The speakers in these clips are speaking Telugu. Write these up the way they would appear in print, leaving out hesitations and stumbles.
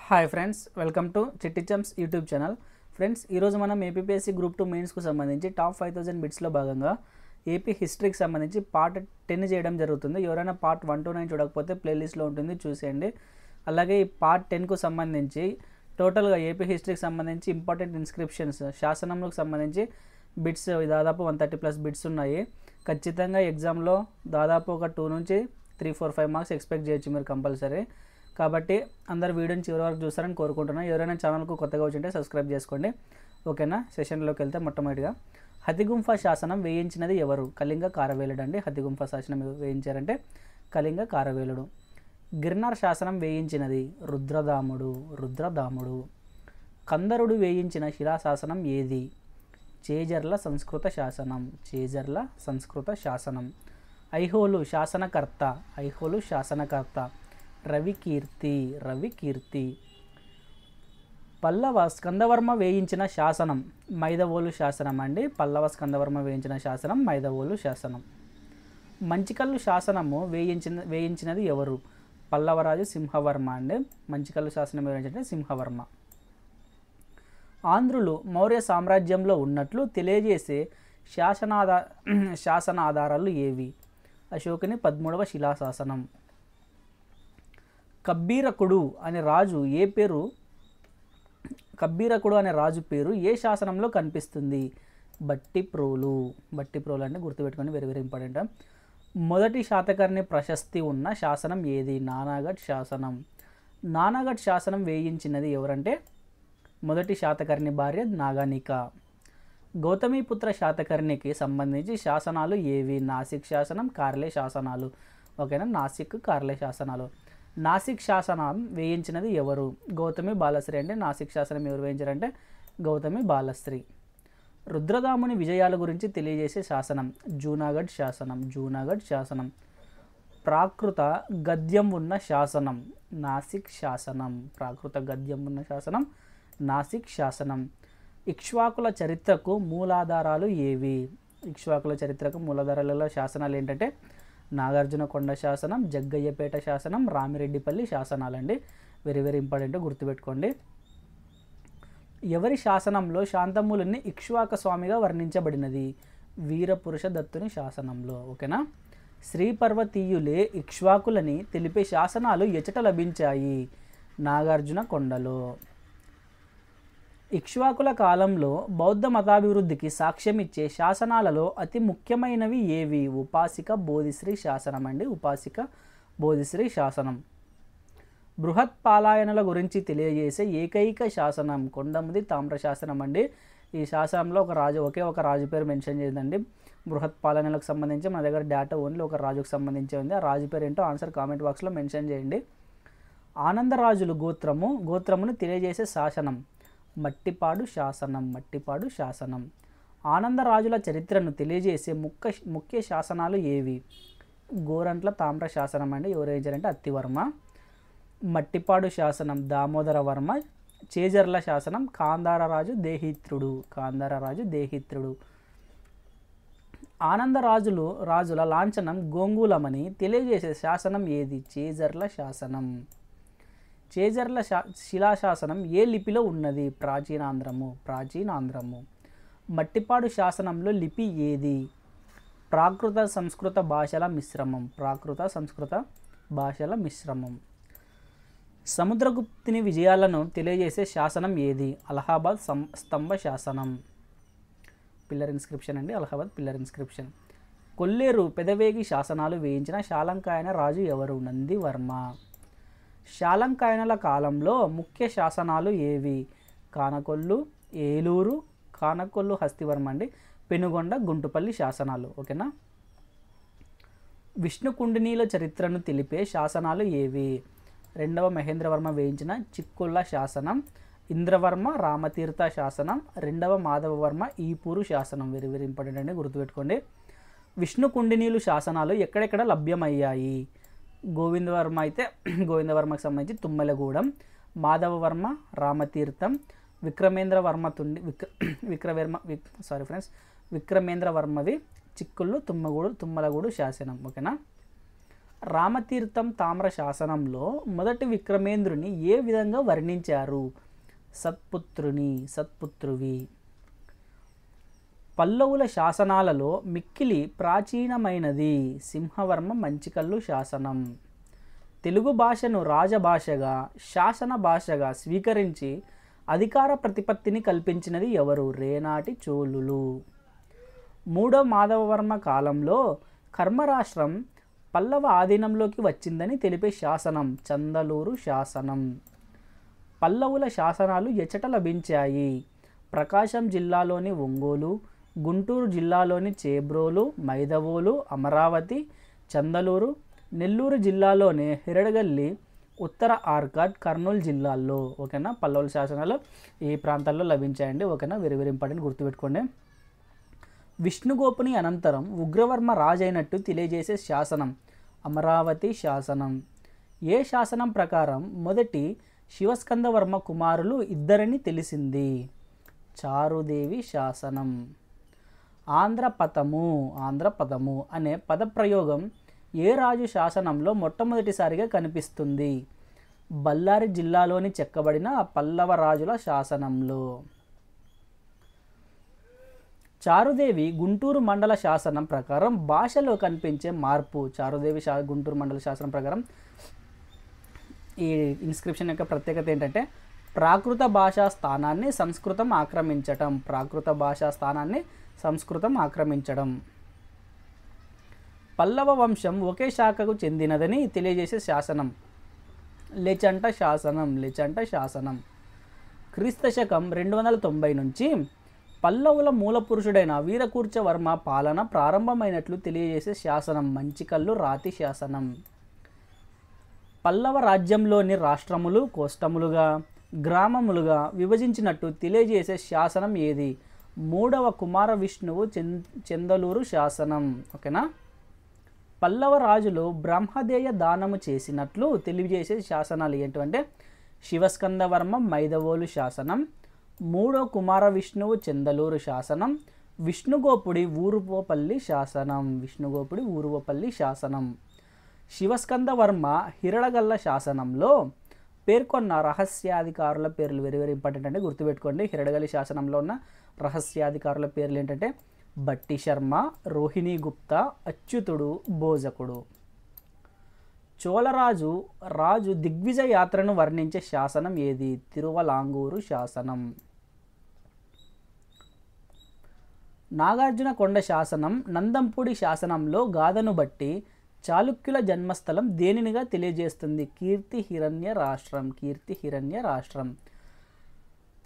హాయ్ ఫ్రెండ్స్, వెల్కమ్ టు చిట్టి చంప్స్ యూట్యూబ్ ఛానల్. ఫ్రెండ్స్, ఈరోజు మనం ఏపీఎస్సీ గ్రూప్ 2 మెయిన్స్కు సంబంధించి టాప్ 5000 బిట్స్లో భాగంగా ఏపీ హిస్టరీకి సంబంధించి పార్ట్ 10 చేయడం జరుగుతుంది. ఎవరైనా పార్ట్ 1 to 9 చూడకపోతే ప్లేలిస్ట్లో ఉంటుంది, చూసేయండి. అలాగే ఈ పార్ట్ 10కు సంబంధించి టోటల్గా ఏపీ హిస్టరీకి సంబంధించి ఇంపార్టెంట్ ఇన్స్క్రిప్షన్స్ శాసనంలకు సంబంధించి బిట్స్ దాదాపు 130+ బిట్స్ ఉన్నాయి. ఖచ్చితంగా ఎగ్జామ్లో దాదాపు ఒక 2 నుంచి 3, 4, 5 మార్క్స్ ఎక్స్పెక్ట్ చేయొచ్చు మీరు కంపల్సరీ. కాబట్టి అందరు వీడియోని చివరి వరకు చూస్తారని కోరుకుంటున్నాను. ఎవరైనా ఛానల్కు కొత్తగా వచ్చింటే సబ్స్క్రైబ్ చేసుకోండి. ఓకేనా? సెషన్లోకి వెళ్తే మొట్టమొదటిగా హతిగుంఫ శాసనం వేయించినది ఎవరు? కళింగ కారవేలుడు అండి. హతిగుంఫ శాసనం వేయించారంటే కళింగ కారవేలుడు. గిర్నార్ శాసనం వేయించినది రుద్రదాముడు. కందరుడు వేయించిన శిలాశాసనం ఏది? చేజర్ల సంస్కృత శాసనం. ఐహోలు శాసనకర్త రవికీర్తి. పల్లవ స్కందవర్మ వేయించిన శాసనం మైదవోలు శాసనం అండి. పల్లవ స్కందవర్మ వేయించిన శాసనం మైదవోలు శాసనం. మంచికల్లు శాసనము వేయించినది ఎవరు? పల్లవరాజు సింహవర్మ అండి. మంచికల్లు శాసనం వేయించినది సింహవర్మ. ఆంధ్రులు మౌర్య సామ్రాజ్యంలో ఉన్నట్లు తెలియజేసే శాసనాధారాలు ఏవి? అశోకుని 13వ శిలాశాసనం. కబ్బీరకుడు అనే రాజు పేరు ఏ శాసనంలో కనిపిస్తుంది? బట్టిప్రోలు అంటే గుర్తుపెట్టుకొని, వెరీ వెరీ ఇంపార్టెంట్. మొదటి శాతకర్ణి ప్రశస్తి ఉన్న శాసనం ఏది? నానాగఢ్ శాసనం వేయించినది ఎవరంటే మొదటి శాతకర్ణి భార్య నాగానిక. గౌతమిపుత్ర శాతకర్ణికి సంబంధించి శాసనాలు ఏవి? నాసిక్ శాసనం, కార్లే శాసనాలు. ఓకేనా? నాసిక్, కార్లే శాసనాలు. నాసిక్ శాసనం వేయించినది ఎవరు? గౌతమి బాలశ్రీ అండి. నాసిక్ శాసనం ఎవరు వేయించారంటే గౌతమి బాలశ్రీ. రుద్రదాముని విజయాల గురించి తెలియజేసే శాసనం జూనాగఢ్ శాసనం. ప్రాకృత గద్యం ఉన్న శాసనం నాసిక్ శాసనం. ఇక్ష్వాకుల చరిత్రకు మూలాధారాలు ఏవి? ఇక్ష్వాకుల చరిత్రకు మూలాధారాలలో శాసనాలు ఏంటంటే నాగార్జునకొండ శాసనం, జగ్గయ్యపేట శాసనం, రామిరెడ్డిపల్లి శాసనాలండి. వెరీ వెరీ ఇంపార్టెంట్, గుర్తుపెట్టుకోండి. ఎవరి శాసనంలో శాంతమూలుని ఇక్ష్వాక స్వామిగా వర్ణించబడినది? వీరపురుష దత్తుని శాసనంలో. ఓకేనా? శ్రీపర్వతీయులే ఇక్ష్వాకులని తెలిపే శాసనాలు ఎచట లభించాయి? నాగార్జునకొండలో. ఇక్ష్వాకుల కాలంలో బౌద్ధ మతాభివృద్ధికి సాక్ష్యం ఇచ్చే శాసనాలలో అతి ముఖ్యమైనవి ఏవి? ఉపాసిక బోధిశ్రీ శాసనం అండి. ఉపాసిక బోధిశ్రీ శాసనం. బృహత్ పాలాయనల గురించి తెలియజేసే ఏకైక శాసనం కొండముది తామ్ర శాసనం అండి. ఈ శాసనంలో ఒకే ఒక రాజు పేరు మెన్షన్ చేయండి. బృహత్ పాలనలకు సంబంధించి మన దగ్గర డేటా ఓన్లీ ఒక రాజుకు సంబంధించి ఉంది. ఆ రాజు పేరు ఏంటో ఆన్సర్ కామెంట్ బాక్స్లో మెన్షన్ చేయండి. ఆనందరాజులు గోత్రమును తెలియజేసే శాసనం మట్టిపాడు శాసనం. ఆనందరాజుల చరిత్రను తెలియజేసే ముఖ్య శాసనాలు ఏవి? గోరంట్ల తామ్ర శాసనం అండి. ఎవరు వేయించారంటే అత్తివర్మ. మట్టిపాడు శాసనం దామోదర వర్మ. చేజర్ల శాసనం కాందారరాజు దేహిత్రుడు. రాజుల లాంఛనం గోంగూలమని తెలియజేసే శాసనం ఏది? చేజర్ల శాసనం. చేజర్ల శిలాశాసనం ఏ లిపిలో ఉన్నది? ప్రాచీనాంధ్రము. మట్టిపాడు శాసనంలో లిపి ఏది? ప్రాకృత సంస్కృత భాషల మిశ్రమం. సముద్రగుప్తుని విజయాలను తెలియజేసే శాసనం ఏది? అలహాబాద్ స్తంభ శాసనం. పిల్లర్ ఇన్స్క్రిప్షన్ అండి. Allahabad pillar inscription. కొల్లేరు పెదవేగి శాసనాలు వేయించిన శాలంకాయన రాజు ఎవరు? నందివర్మ. శాలంకాయనల కాలంలో ముఖ్య శాసనాలు ఏవి? కానకొల్లు, ఏలూరు, కానకొల్లు హస్తివర్మ అండి. పెనుగొండ, గుంటుపల్లి శాసనాలు. ఓకేనా? విష్ణుకుండినీల చరిత్రను తెలిపే శాసనాలు ఏవి? 2వ మహేంద్రవర్మ వేయించిన చిక్కుళ్ళ శాసనం, ఇంద్రవర్మ రామతీర్థ శాసనం, 2వ మాధవవర్మ ఈపూరు శాసనం. వెరీ వెరీ ఇంపార్టెంట్ అండి, గుర్తుపెట్టుకోండి. విష్ణుకుండినీలు శాసనాలు ఎక్కడెక్కడ లభ్యమయ్యాయి? గోవిందవర్మకు సంబంధించి తుమ్మలగూడెం, మాధవవర్మ రామతీర్థం, విక్రమేంద్రవర్మవి చిక్కుళ్ళు తుమ్మలగూడు శాసనం. ఓకేనా? రామతీర్థం తామ్ర శాసనంలో మొదటి విక్రమేంద్రుని ఏ విధంగా వర్ణించారు? సత్పుత్రువి. పల్లవుల శాసనాలలో మిక్కిలి ప్రాచీనమైనది సింహవర్మ మంచికల్లు శాసనం. తెలుగు భాషను రాజభాషగా శాసన భాషగా స్వీకరించి అధికార ప్రతిపత్తిని కల్పించినది ఎవరు? రేనాటి చోళులు. మూడో మాధవవర్మ కాలంలో కర్మరాష్ట్రం పల్లవ ఆధీనంలోకి వచ్చిందని తెలిపే శాసనం చందలూరు శాసనం. పల్లవుల శాసనాలు ఎచ్చట లభించాయి? ప్రకాశం జిల్లాలోని ఒంగోలు, గుంటూరు జిల్లాలోని చేబ్రోలు, మైదవోలు, అమరావతి, చందలూరు, నెల్లూరు జిల్లాలోని హిరడగల్లి, ఉత్తర ఆర్కాడ్, కర్నూలు జిల్లాల్లో. ఓకేనా, పల్లవుల శాసనాలు ఈ ప్రాంతాల్లో లభించాయండి. ఓకేనా, వెరీ వెరీ ఇంపార్టెంట్, గుర్తుపెట్టుకోండి. విష్ణుగోపుని అనంతరం ఉగ్రవర్మ రాజైనట్టు తెలియజేసే శాసనం అమరావతి శాసనం. ఏ శాసనం ప్రకారం మొదటి శివస్కందవర్మ కుమారులు ఇద్దరని తెలిసింది? చారుదేవి శాసనం. ఆంధ్రపదము అనే పదప్రయోగం ఏ రాజు శాసనంలో మొట్టమొదటిసారిగా కనిపిస్తుంది? బళ్ళారి జిల్లాలోని చెక్కబడిన పల్లవ రాజుల శాసనంలో. చారుదేవి గుంటూరు మండల శాసనం ప్రకారం భాషలో కనిపించే మార్పు. చారుదేవి గుంటూరు మండల శాసనం ప్రకారం ఈ ఇన్స్క్రిప్షన్ యొక్క ప్రత్యేకత ఏంటంటే ప్రాకృత భాషా స్థానాన్ని సంస్కృతం ఆక్రమించడం. పల్లవ వంశం ఒకే శాఖకు చెందినదని తెలియజేసే శాసనం లేచంట శాసనం. క్రీస్తు శకం 290 నుంచి పల్లవుల మూల పురుషుడైన వీరకూర్చవర్మ పాలన ప్రారంభమైనట్లు తెలియజేసే శాసనం మంచికల్లు రాతి శాసనం. పల్లవ రాజ్యంలోని రాష్ట్రములు కోష్టములుగా గ్రామములుగా విభజించినట్టు తెలియజేసే శాసనం ఏది? మూడవ కుమార విష్ణువు చందలూరు శాసనం. ఓకేనా. పల్లవ రాజులు బ్రహ్మదేయ దానము చేసినట్లు తెలియజేసే శాసనాలు ఏంటంటే శివస్కందవర్మ మైదవోలు శాసనం, మూడో కుమార విష్ణువు చందలూరు శాసనం, విష్ణుగోపుడి ఊరువపల్లి శాసనం. శివస్కందవర్మ హిరడగల్ల శాసనంలో పేర్కొన్న రహస్యాధికారుల పేర్లు వెరీ వెరీ ఇంపార్టెంట్ అండి, గుర్తుపెట్టుకోండి. హిరడగల్లి శాసనంలో ఉన్న రహస్యాధికారుల పేర్లు ఏంటంటే బట్టి శర్మ, రోహిణీ గుప్తా, అచ్యుతుడు, భోజకుడు. చోళరాజు దిగ్విజయ యాత్రను వర్ణించే శాసనం ఏది? తిరువలాంగూరు శాసనం. నాగార్జున కొండ శాసనం నందంపూడి శాసనంలో గాథను బట్టి చాళుక్యుల జన్మస్థలం దేనినిగా తెలియజేస్తుంది? కీర్తి హిరణ్య రాష్ట్రం.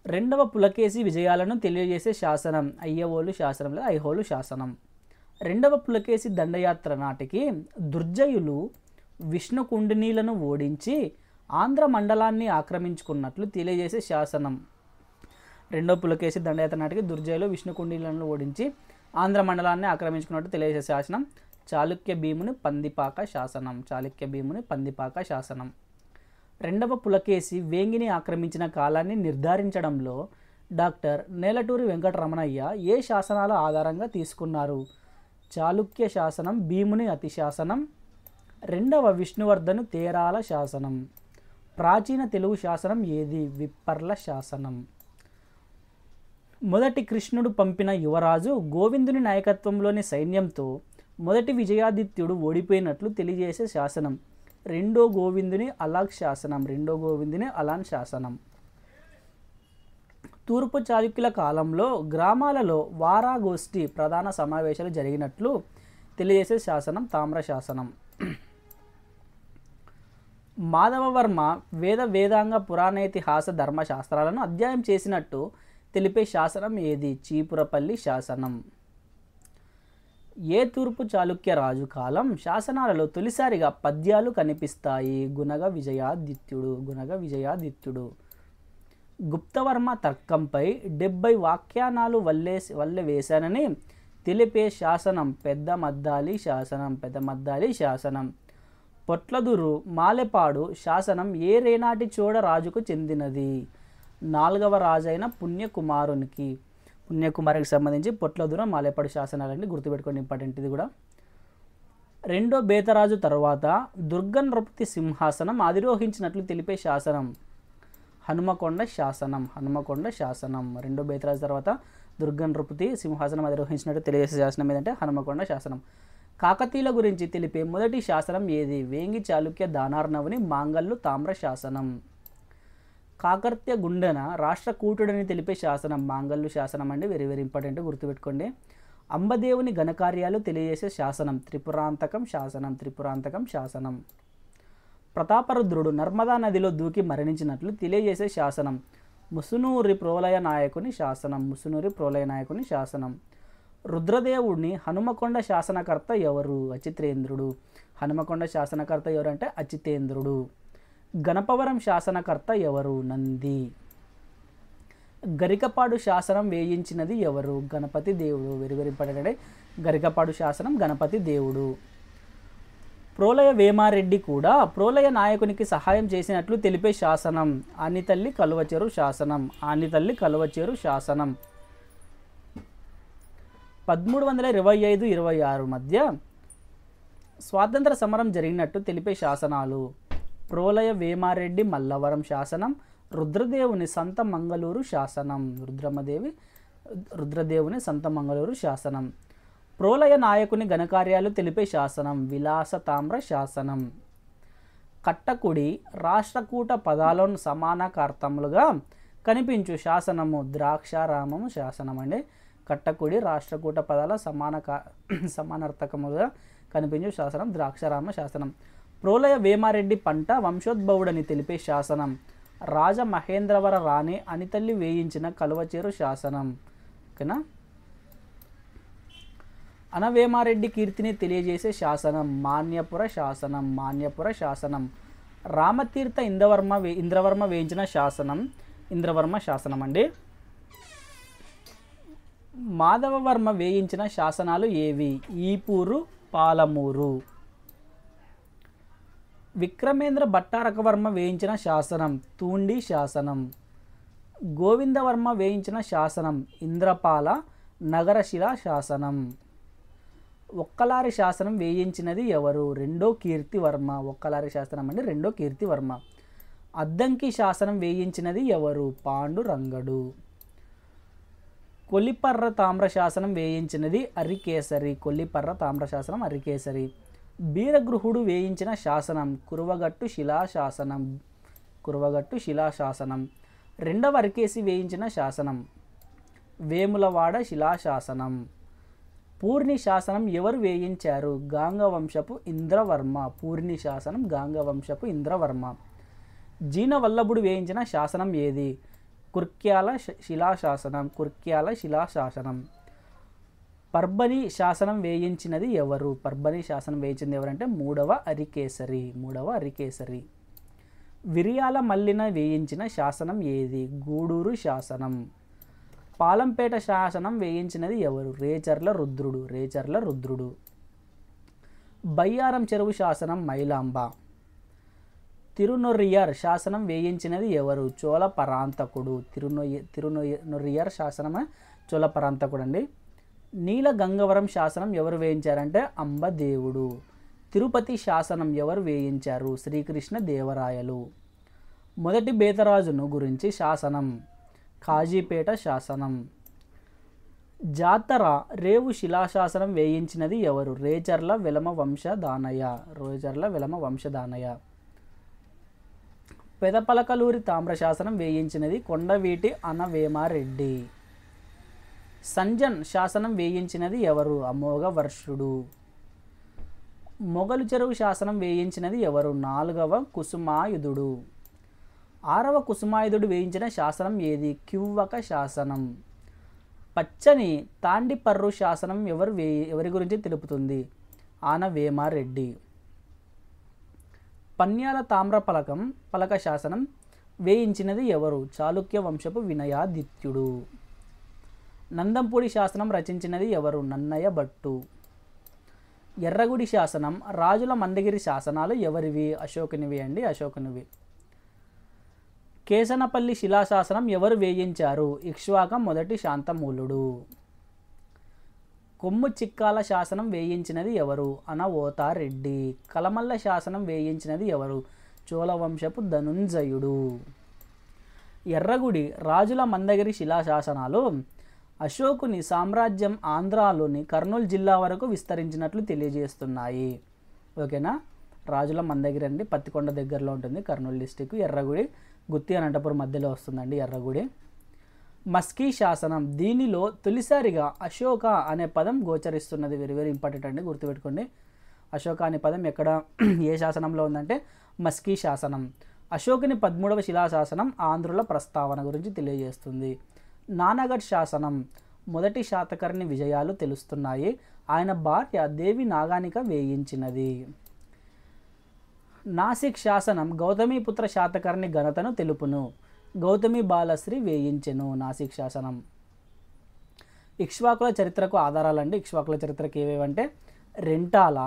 రెండవ పులకేశి విజయాలను తెలియజేసే శాసనం అయ్యవోలు శాసనం లేదా ఐహోలు శాసనం. రెండవ పులకేశి దండయాత్ర నాటికి దుర్జయులు విష్ణు కుండినీలను ఓడించి ఆంధ్ర మండలాన్ని ఆక్రమించుకున్నట్లు తెలియజేసే శాసనం. రెండవ పులకేశి దండయాత్ర నాటికి దుర్జయులు విష్ణు కుండినీలను ఓడించి ఆంధ్ర మండలాన్ని ఆక్రమించుకున్నట్టు తెలియజేసే శాసనం చాళుక్య భీముని పందిపాక శాసనం. రెండవ పులకేశి వేంగిని ఆక్రమించిన కాలాన్ని నిర్ధారించడంలో డాక్టర్ నేలటూరి వెంకటరమణయ్య ఏ శాసనాల ఆధారంగా తీసుకున్నారు? చాళుక్య శాసనం, భీముని అతి శాసనం, రెండవ విష్ణువర్ధను తేరాల శాసనం. ప్రాచీన తెలుగు శాసనం ఏది? విప్పర్ల శాసనం. మొదటి కృష్ణుడు పంపిన యువరాజు గోవిందుని నాయకత్వంలోని సైన్యంతో మొదటి విజయాదిత్యుడు ఓడిపోయినట్లు తెలియజేసే శాసనం రెండో గోవిందుని అలాన్ శాసనం. తూర్పు చాళుక్యుల కాలంలో గ్రామాలలో వారాగోష్ఠి ప్రధాన సమావేశాలు జరిగినట్లు తెలియజేసే శాసనం తామ్ర శాసనం. మాధవవర్మ వేదాంగ పురాణేతిహాస ధర్మశాస్త్రాలను అధ్యయనం చేసినట్టు తెలిపే శాసనం ఏది? చీపురపల్లి శాసనం. ఏ తూర్పు చాళుక్య రాజు కాలం శాసనాలలో తొలిసారిగా పద్యాలు కనిపిస్తాయి? గుణగ విజయాదిత్యుడు. గుప్తవర్మ తర్కంపై 70 వ్యాఖ్యానాలు వల్లె వేశానని తెలిపే శాసనం పెద్దమద్దాలి శాసనం. పొట్లదురు మాలెపాడు శాసనం ఏ రేనాటి చోడ రాజుకు చెందినది? 4వ రాజైన పుణ్యకుమారునికి సంబంధించి పొట్లదుర మాలేపాడు శాసనాలండి, గుర్తుపెట్టుకోండి, ఇంపార్టెంట్ ఇది కూడా. రెండో బేతరాజు తరువాత దుర్గ నృపతి సింహాసనం అధిరోహించినట్లు తెలిపే శాసనం హనుమకొండ శాసనం. హనుమకొండ శాసనం. రెండో బేతరాజు తర్వాత దుర్గ నృపతి సింహాసనం అధిరోహించినట్టు తెలియజేసే శాసనం ఏదంటే హనుమకొండ శాసనం. కాకతీయుల గురించి తెలిపే మొదటి శాసనం ఏది? వేంగి చాళుక్య దానార్ణవుని మాంగల్లు తామ్ర శాసనం. కాకర్త్య గుండెన రాష్ట్ర కూటుడని తెలిపే శాసనం మాంగల్లు శాసనం అండి. వెరీ వెరీ ఇంపార్టెంట్, గుర్తుపెట్టుకోండి. అంబదేవుని ఘనకార్యాలు తెలియజేసే శాసనం త్రిపురాంతకం శాసనం. త్రిపురాంతకం శాసనం. ప్రతాపరుద్రుడు నర్మదా నదిలో దూకి మరణించినట్లు తెలియజేసే శాసనం ముసునూరి ప్రోలయ నాయకుని శాసనం. ముసునూరి ప్రోలయ నాయకుని శాసనం. రుద్రదేవుడిని హనుమకొండ శాసనకర్త ఎవరు? అచితేంద్రుడు. హనుమకొండ శాసనకర్త ఎవరంటే అచితేంద్రుడు. గణపవరం శాసనకర్త ఎవరు? నంది. గరికపాడు శాసనం వేయించినది ఎవరు? గణపతి దేవుడు. వెరీ వెరీ ఇంపార్టెంట్ అండి. గరికపాడు శాసనం గణపతి దేవుడు. ప్రోలయ వేమారెడ్డి కూడా ప్రోలయ నాయకునికి సహాయం చేసినట్లు తెలిపే శాసనం ఆనితల్లి కలువచెరు శాసనం. ఆనితల్లి కలువచెరు శాసనం. 1325-26 మధ్య స్వాతంత్ర సమరం జరిగినట్టు తెలిపే శాసనాలు ప్రోలయ వేమారెడ్డి మల్లవరం శాసనం, రుద్రదేవుని సంత మంగళూరు శాసనం. రుద్రదేవుని సంత మంగళూరు శాసనం. ప్రోలయ నాయకుని ఘనకార్యాలు తెలిపే శాసనం విలాస తామ్ర శాసనం. కట్టకుడి రాష్ట్రకూట పదాలను సమానార్థములుగా కనిపించు శాసనము ద్రాక్షారామము శాసనం అండి. కట్టకుడి రాష్ట్రకూట పదాల సమానార్థకములుగా కనిపించు శాసనం ద్రాక్షారామ శాసనం. ప్రోలయ వేమారెడ్డి పంట వంశోద్భవుడని తెలిపే శాసనం రాజమహేంద్రవర రాణి అనితల్లి వేయించిన కలువచేరు శాసనం. ఓకేనా. అనవేమారెడ్డి కీర్తిని తెలియజేసే శాసనం మాన్యపుర శాసనం. మాన్యపుర శాసనం. రామతీర్థ ఇంద్రవర్మ వేయించిన శాసనం ఇంద్రవర్మ శాసనం అండి. మాధవవర్మ వేయించిన శాసనాలు ఏవి? ఈపూరు, పాలమూరు. విక్రమేంద్ర భట్టారకవర్మ వేయించిన శాసనం తూండి శాసనం. గోవిందవర్మ వేయించిన శాసనం ఇంద్రపాల నగరశిల శాసనం. ఒక్కలారి శాసనం వేయించినది ఎవరు? రెండో కీర్తివర్మ. ఒక్కలారి శాసనం అండి రెండో కీర్తివర్మ. అద్దంకి శాసనం వేయించినది ఎవరు? పాండురంగడు. కొల్లిపర్ర తామ్ర శాసనం వేయించినది అరికేసరి. కొల్లిపర్ర తామ్ర శాసనం అరికేసరి. బీరగృహుడు వేయించిన శాసనం కురువగట్టు శిలాశాసనం. కురువగట్టు శిలాశాసనం. రెండవ అరికేసి వేయించిన శాసనం వేములవాడ శిలాశాసనం. పూర్ణి శాసనం ఎవరు వేయించారు? గాంగవంశపు ఇంద్రవర్మ. పూర్ణి శాసనం గాంగవంశపు ఇంద్రవర్మ. జీనవల్లభుడు వేయించిన శాసనం ఏది? కుర్క్యాల శిలాశాసనం. కుర్క్యాల శిలాశాసనం. పర్బని శాసనం వేయించినది ఎవరు? పర్బని శాసనం వేయించింది ఎవరంటే మూడవ అరికేసరి. మూడవ అరికేసరి. విరియాల మల్లిన వేయించిన శాసనం ఏది? గూడూరు శాసనం. పాలంపేట శాసనం వేయించినది ఎవరు? రేచర్ల రుద్రుడు. రేచర్ల రుద్రుడు. బయ్యారం చెరువు శాసనం మైలాంబ. తిరునొర్రియర్ శాసనం వేయించినది ఎవరు? చోళ పరాంతకుడు. తిరునొర్రియర్ శాసనం చోళ పరాంతకుడు అండి. నీల గంగవరం శాసనం ఎవరు వేయించారంటే అంబదేవుడు. తిరుపతి శాసనం ఎవరు వేయించారు? శ్రీకృష్ణ దేవరాయలు. మొదటి బేతరాజును గురించి శాసనం కాజీపేట శాసనం. జాతర రేవు శిలాశాసనం వేయించినది ఎవరు? రేచర్ల వెలమ వంశదానయ్య. రేచర్ల వెలమ వంశదానయ్య. పెదపలకలూరి తామ్రశాసనం వేయించినది కొండవీటి అనవేమారెడ్డి. సంజన్ శాసనం వేయించినది ఎవరు? అమోఘ వర్షుడు. మొగలు చెరువు శాసనం వేయించినది ఎవరు? 4వ కుసుమాయుధుడు. 6వ కుసుమాయుధుడు వేయించిన శాసనం ఏది? కివ్వక శాసనం. పచ్చని తాండిపర్రు శాసనం ఎవరి గురించి తెలుపుతుంది? ఆనవేమారెడ్డి. పన్యాల తామ్ర పలక శాసనం వేయించినది ఎవరు? చాళుక్య వంశపు వినయాదిత్యుడు. నందంపూడి శాసనం రచించినది ఎవరు? నన్నయ భట్టు. ఎర్రగుడి శాసనం రాజుల మందగిరి శాసనాలు ఎవరివి? అశోకునివి అండి. అశోకునివి. కేసనపల్లి శిలాశాసనం ఎవరు వేయించారు? ఇక్ష్వాక మొదటి శాంతమూలుడు. కొమ్ము చిక్కాల శాసనం వేయించినది ఎవరు? అనవోతారెడ్డి. కలమల్ల శాసనం వేయించినది ఎవరు? చోళవంశపు ధనుంజయుడు. ఎర్రగుడి రాజుల మందగిరి శిలాశాసనాలు అశోకుని సామ్రాజ్యం ఆంధ్రాలోని కర్నూలు జిల్లా వరకు విస్తరించినట్లు తెలియజేస్తున్నాయి. ఓకేనా, రాజుల మందగిరి అండి, పత్తికొండ దగ్గరలో ఉంటుంది, కర్నూలు డిస్టిక్. ఎర్రగుడి గుత్తి అనంతపురం మధ్యలో వస్తుందండి ఎర్రగుడి. మస్కీ శాసనం, దీనిలో తొలిసారిగా అశోక అనే పదం గోచరిస్తున్నది. వెరీ వెరీ ఇంపార్టెంట్ అండి, గుర్తుపెట్టుకోండి. అశోక అనే పదం ఎక్కడ ఏ శాసనంలో ఉందంటే మస్కీ శాసనం. అశోకుని 13వ శిలాశాసనం ఆంధ్రుల ప్రస్తావన గురించి తెలియజేస్తుంది. నానగఢ్ శాసనం, మొదటి శాతకర్ణి విజయాలు తెలుస్తున్నాయి. ఆయన భార్య దేవి నాగానిక వేయించినది. నాసిక్ శాసనం గౌతమీపుత్ర శాతకర్ణి ఘనతను తెలుపును. గౌతమి బాలశ్రీ వేయించెను నాసిక్ శాసనం. ఇక్ష్వాకుల చరిత్రకు ఆధారాలండి. ఇక్ష్వాకుల చరిత్రకు ఏవేవంటే రెంటాల,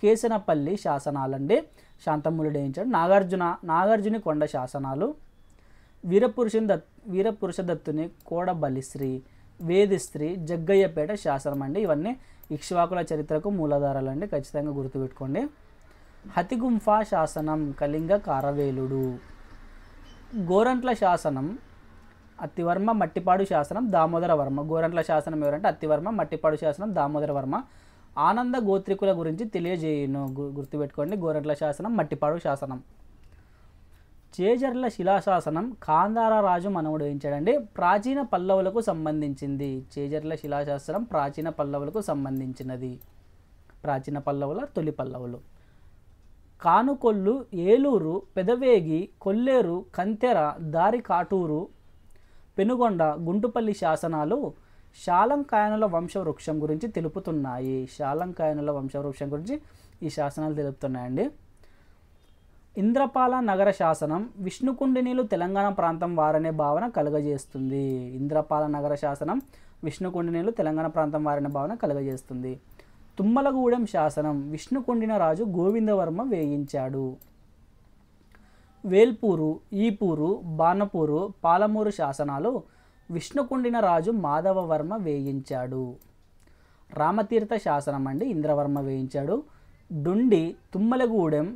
కేసనపల్లి శాసనాలండి, శాంతమ్ములు వేయించాడు. నాగార్జుని కొండ శాసనాలు, వీరపురుషదత్తుని కోడబలిశ్రీ, వేదిశ్రీ, జగ్గయ్యపేట శాసనం అండి. ఇవన్నీ ఇక్ష్వాకుల చరిత్రకు మూలాధారాలండి, ఖచ్చితంగా గుర్తుపెట్టుకోండి. హతిగుంఫా శాసనం కళింగ కారవేలుడు. గోరంట్ల శాసనం అత్తివర్మ మట్టిపాడు శాసనం దామోదర వర్మ. గోరంట్ల శాసనం ఎవరంటే అత్తివర్మ, మట్టిపాడు శాసనం దామోదర వర్మ. ఆనంద గోత్రికుల గురించి తెలియజేయును. గుర్తుపెట్టుకోండి, గోరంట్ల శాసనం, మట్టిపాడు శాసనం. చేజర్ల శిలాశాసనం కాందార రాజు మనవుడు వేయించాడండి. ప్రాచీన పల్లవులకు సంబంధించింది. చేజర్ల శిలాశాసనం ప్రాచీన పల్లవులకు సంబంధించినది. ప్రాచీన పల్లవుల తొలి పల్లవులు. కానుకొల్లు, ఏలూరు, పెదవేగి, కొల్లేరు, కంతెర, దారి కాటూరు, పెనుగొండ, గుంటుపల్లి శాసనాలు శాలంకాయనుల వంశవృక్షం గురించి తెలుపుతున్నాయి. శాలంకాయనుల వంశవృక్షం గురించి ఈ శాసనాలు తెలుపుతున్నాయండి. ఇంద్రపాల నగర శాసనం విష్ణుకుండినీలు తెలంగాణ ప్రాంతం వారనే భావన కలుగజేస్తుంది. ఇంద్రపాల నగర శాసనం విష్ణుకుండినీలు తెలంగాణ ప్రాంతం వారనే భావన కలుగజేస్తుంది. తుమ్మలగూడెం శాసనం విష్ణుకుండిన రాజు గోవిందవర్మ వేయించాడు. వేల్పూరు, ఈపూరు, బాణపూరు, పాలమూరు శాసనాలు విష్ణుకుండిన రాజు మాధవవర్మ వేయించాడు. రామతీర్థ శాసనం అండి, ఇంద్రవర్మ వేయించాడు. డుండి, తుమ్మలగూడెం,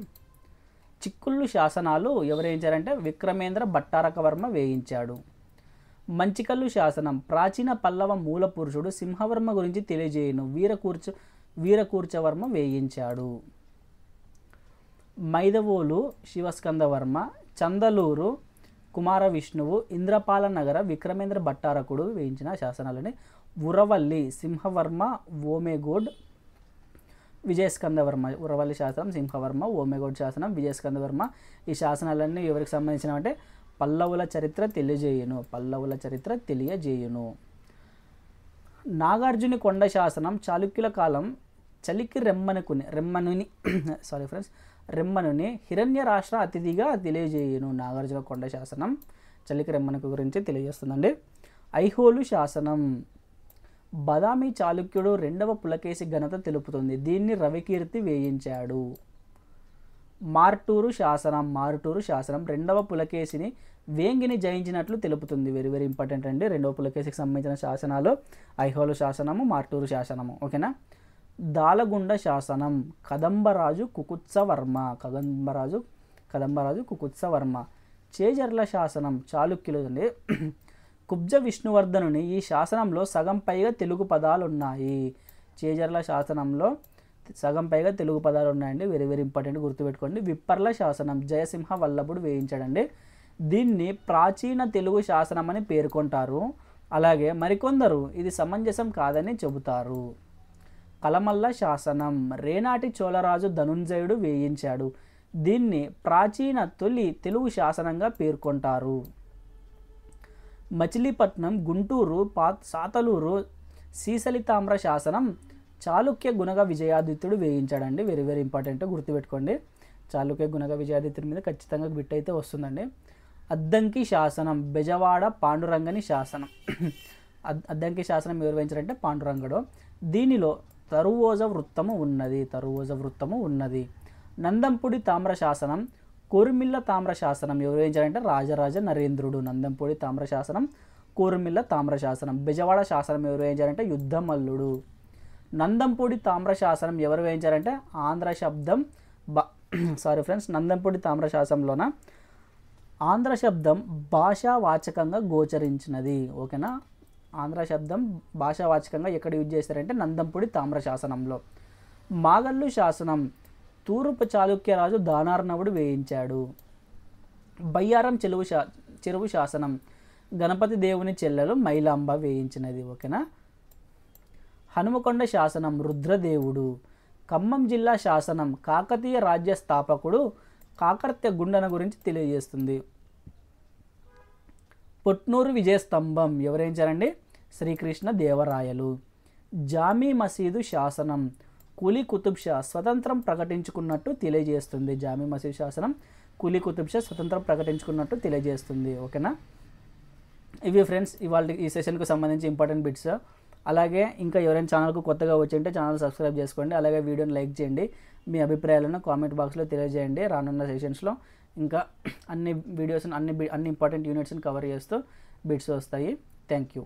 చిక్కుళ్ళు శాసనాలు ఎవరు వేయించారంటే విక్రమేంద్ర భట్టారకవర్మ వేయించాడు. మంచికల్లు శాసనం ప్రాచీన పల్లవ మూల పురుషుడు సింహవర్మ గురించి తెలియజేయును. వీరకూర్చవర్మ వేయించాడు. మైదవోలు శివస్కందవర్మ, చందలూరు కుమార విష్ణువు, ఇంద్రపాల నగర విక్రమేంద్ర భట్టారకుడు వేయించిన శాసనాలని. ఉరవల్లి సింహవర్మ, ఓమేగోడ్, విజయస్కందవర్మ. ఉరవల్లి శాసనం సింహవర్మ, ఓమేగోడ్ శాసనం విజయస్కందవర్మ. ఈ శాసనాలన్నీ ఎవరికి సంబంధించినవంటే పల్లవుల చరిత్ర తెలియజేయును. నాగార్జుని కొండ శాసనం చాళుక్యుల కాలం చలికి రెమ్మనుని హిరణ్య రాష్ట్ర అతిథిగా తెలియజేయును. నాగార్జున కొండ శాసనం చలికి రెమ్మనుకు గురించి తెలియజేస్తుందండి. ఐహోలు శాసనం బదామి చాళుక్యుడు 2వ పులకేశి ఘనత తెలుపుతుంది. దీన్ని రవికీర్తి వేయించాడు. మార్టూరు శాసనం 2వ పులకేశిని వేంగిని జయించినట్లు తెలుపుతుంది. వెరీ వెరీ ఇంపార్టెంట్ అండి. 2వ పులకేశికి సంబంధించిన శాసనాలు ఐహోలు శాసనము, మార్టూరు శాసనము. ఓకేనా. దాలగుండ శాసనం కదంబరాజు కుకుత్సవర్మ. చేజర్ల శాసనం చాళుక్యులు అండి. కుబ్జ విష్ణువర్ధనుని ఈ శాసనంలో సగం పైగా తెలుగు పదాలు ఉన్నాయి. చేజర్ల శాసనంలో సగం పైగా తెలుగు పదాలు ఉన్నాయండి. వెరీ వెరీ ఇంపార్టెంట్, గుర్తుపెట్టుకోండి. విప్పర్ల శాసనం జయసింహ వల్లభుడు వేయించాడండి. దీన్ని ప్రాచీన తెలుగు శాసనం అని పేర్కొంటారు. అలాగే మరికొందరు ఇది సమంజసం కాదని చెబుతారు. కలమల్ల శాసనం రేనాటి చోళరాజు ధనుంజయుడు వేయించాడు. దీన్ని ప్రాచీన తొలి తెలుగు శాసనంగా పేర్కొంటారు. మచిలీపట్నం, గుంటూరు, సాతలూరు సీసలితామ్ర శాసనం చాళుక్య గుణగ విజయాదిత్యుడు వేయించాడండి. వెరీ వెరీ ఇంపార్టెంట్, గుర్తుపెట్టుకోండి. చాళుక్య గుణగ విజయాదిత్యుడి మీద ఖచ్చితంగా బిట్ అయితే వస్తుందండి. అద్దంకి శాసనం బెజవాడ పాండురంగని శాసనం. అద్దంకి శాసనం ఎవరు వేయించారంటే పాండురంగడు. దీనిలో తరువోజ వృత్తము ఉన్నది. నందంపూడి తామ్ర శాసనం కోరుమిల్ల తామ్ర శాసనం ఎవరు వేయించారంటే రాజరాజ నరేంద్రుడు. నందంపూడి తామ్ర శాసనం, కోరుమిల్ల తామ్ర శాసనం. బెజవాడ శాసనం ఎవరు వేయించారంటే యుద్ధమల్లుడు. నందంపూడి తామ్ర శాసనం ఎవరు వేయించారంటే ఆంధ్ర శబ్దం సారీ ఫ్రెండ్స్, నందంపూడి తామ్ర శాసనంలోన ఆంధ్ర శబ్దం భాషావాచకంగా గోచరించినది. ఓకేనా, ఆంధ్ర శబ్దం భాషావాచకంగా ఎక్కడ యూజ్ చేస్తారంటే నందంపూడి తామ్ర శాసనంలో. మాగల్లు శాసనం తూర్పు చాళుక్యరాజు దానార్ణవుడు వేయించాడు. బయ్యారం చెరువు శాసనం గణపతి దేవుని చెల్లెలు మైలాంబ వేయించినది. ఓకేనా. హనుమకొండ శాసనం రుద్రదేవుడు. ఖమ్మం జిల్లా శాసనం కాకతీయ రాజ్య స్థాపకుడు కాకర్తె గుండన గురించి తెలియజేస్తుంది. పొట్నూరు విజయస్తంభం ఎవరేంచారండి? శ్రీకృష్ణ దేవరాయలు. జామీ మసీదు శాసనం కులీ కుతుబ్ షా స్వతంత్రం ప్రకటించుకున్నట్టు తెలియజేస్తుంది. జామీ మసీదు శాసనం కులీ కుతుబ్ షా స్వతంత్రం ప్రకటించుకున్నట్టు తెలియజేస్తుంది. ఓకేనా. ఇవి ఫ్రెండ్స్ ఇవాళ ఈ సెషన్కు సంబంధించి ఇంపార్టెంట్ బిట్స్. అలాగే ఇంకా ఎవరైనా ఛానల్కు కొత్తగా వచ్చి ఉంటే ఛానల్ సబ్స్క్రైబ్ చేసుకోండి. అలాగే వీడియోని లైక్ చేయండి. మీ అభిప్రాయాలను కామెంట్ బాక్స్లో తెలియజేయండి. రానున్న సెషన్స్లో ఇంకా అన్ని వీడియోస్ అన్ని ఇంపార్టెంట్ యూనిట్స్ని కవర్ చేస్తూ బిట్స్ వస్తాయి. Thank you.